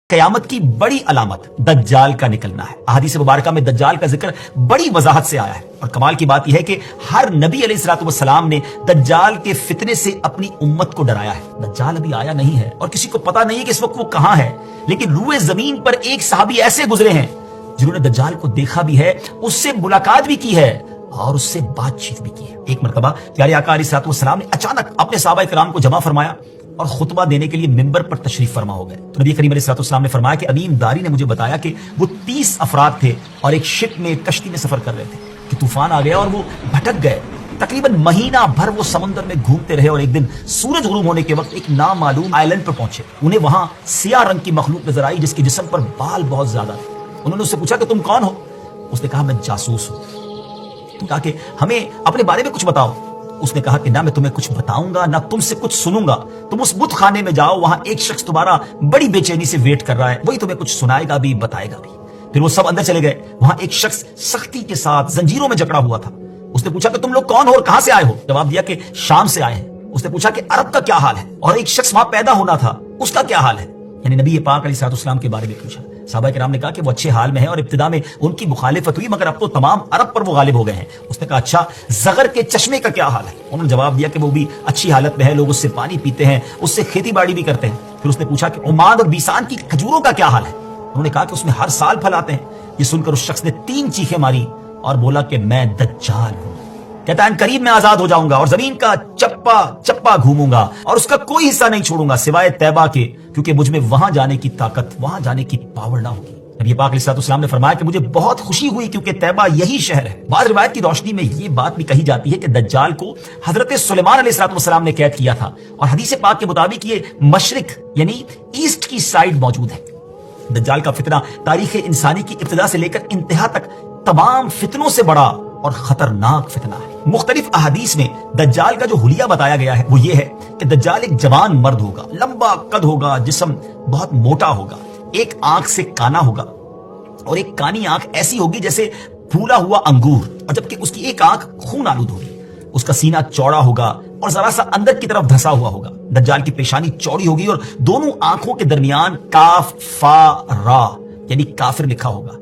قیامت کی بڑی علامت دجال کا نکلنا ہے۔ احادیث مبارکہ میں دجال کا ذکر بڑی وضاحت سے آیا ہے، اور کمال کی بات یہ ہے کہ ہر نبی علیہ الصلوۃ والسلام نے دجال کے فتنے سے اپنی امت کو ڈرایا ہے۔ دجال ابھی آیا نہیں ہے اور کسی کو پتا نہیں ہے کہ اس وقت وہ کہاں ہے، لیکن روئے زمین پر ایک صحابی ایسے گزرے ہیں جنہوں نے دجال کو دیکھا بھی ہے، اس سے ملاقات بھی کی ہے اور اس سے بات چیت بھی کی ہے۔ ایک مرتبہ پیارے آقا علیہ الصلوۃ والسلام نے اچانک اپنے صحابہ کرام کو جمع فرمایا اور خطبہ دینے کے لیے ممبر پر تشریف فرما ہو گئے۔ تو نبی کریم علیہ الصلوۃ والسلام نے فرمایا کہ امین داری نے مجھے بتایا کہ وہ 30 افراد تھے اور ایک شپ میں، ایک کشتی میں سفر کر رہے تھے کہ طوفان آ گیا اور وہ بھٹک گئے۔ تقریباً مہینہ بھر وہ سمندر میں گھومتے رہے اور ایک دن سورج غروب ہونے کے وقت ایک نامعلوم آئلینڈ پر پہنچے۔ انہیں وہاں سیاہ رنگ کی مخلوق نظر آئی جس کے جسم پر بال بہت زیادہ تھے۔ انہوں نے اس سے پوچھا کہ تم کون ہو؟ اس نے کہا میں جاسوس ہوں۔ تو کہا کہ ہمیں اپنے بارے میں کچھ بتاؤ۔ اس نے کہا کہ نہ میں تمہیں کچھ بتاؤں گا نہ تم سے کچھ سنوں گا، تم اس بت خانے میں جاؤ، وہاں ایک شخص تمہارا بڑی بے چینی سے ویٹ کر رہا ہے، وہی تمہیں کچھ سنائے گا بھی بتائے گا بھی۔ پھر وہ سب اندر چلے گئے، وہاں ایک شخص سختی کے ساتھ زنجیروں میں جکڑا ہوا تھا۔ اس نے پوچھا کہ تم لوگ کون ہو اور کہاں سے آئے ہو؟ جواب دیا کہ شام سے آئے ہیں۔ اس نے پوچھا کہ عرب کا کیا حال ہے؟ اور ایک شخص وہاں پیدا ہونا تھا، اس کا کیا حال ہے؟ یعنی نبی پاک علیہ الصلوۃ والسلام کے بارے میں پوچھا۔ صحابہ کرام نے کہا کہ وہ اچھے حال میں ہیں اور ابتدا میں ان کی مخالفت ہوئی، مگر اب تو تمام عرب پر وہ غالب ہو گئے ہیں۔ اس نے کہا اچھا زغر کے چشمے کا کیا حال ہے؟ انہوں نے جواب دیا کہ وہ بھی اچھی حالت میں ہے، لوگ اس سے پانی پیتے ہیں، اس سے کھیتی باڑی بھی کرتے ہیں۔ پھر اس نے پوچھا کہ عمان اور بیسان کی کھجوروں کا کیا حال ہے؟ انہوں نے کہا کہ اس میں ہر سال پھل آتے ہیں۔ یہ سن کر اس شخص نے 3 چیخیں ماری اور بولا کہ میں دجال ہوں، کہتا ہے قریب میں آزاد ہو جاؤں گا اور زمین کا چپا چپا گھوموں گا اور اس کا کوئی حصہ نہیں چھوڑوں گا سوائے طیبہ کے، کیونکہ مجھ میں وہاں جانے کی طاقت، وہاں جانے کی پاور نہ ہوگی۔ نبی پاک علیہ الصلوۃ والسلام نے فرمایا کہ مجھے بہت خوشی ہوئی کیونکہ طیبہ یہی شہر ہے۔ بعض روایت کی روشنی میں یہ بات بھی کہی جاتی ہے کہ دجال کو حضرت سلیمان علیہ الصلوۃ والسلام نے قید کیا تھا، اور حدیث پاک کے مطابق یہ مشرق یعنی ایسٹ کی سائڈ موجود ہے۔ دجال کا فتنہ تاریخ انسانی کی ابتدا سے لے کر انتہا تک تمام فتنوں سے بڑا اور خطرناک فتنہ ہے۔ مختلف احادیث میں دجال کا جو حلیہ بتایا گیا ہے وہ یہ ہے کہ دجال ایک جوان مرد ہوگا، لمبا قد ہوگا، جسم بہت موٹا ہوگا، ایک آنکھ سے کانا ہوگا اور ایک کانی آنکھ ایسی ہوگی جیسے پھولا ہوا انگور، اور جبکہ اس کی ایک آنکھ خون آلود ہوگی۔ اس کا سینہ چوڑا ہوگا اور ذرا سا اندر کی طرف دھسا ہوا ہوگا۔ دجال کی پیشانی چوڑی ہوگی اور دونوں آنکھوں کے درمیان کاف فا را یعنی کافر لکھا ہوگا۔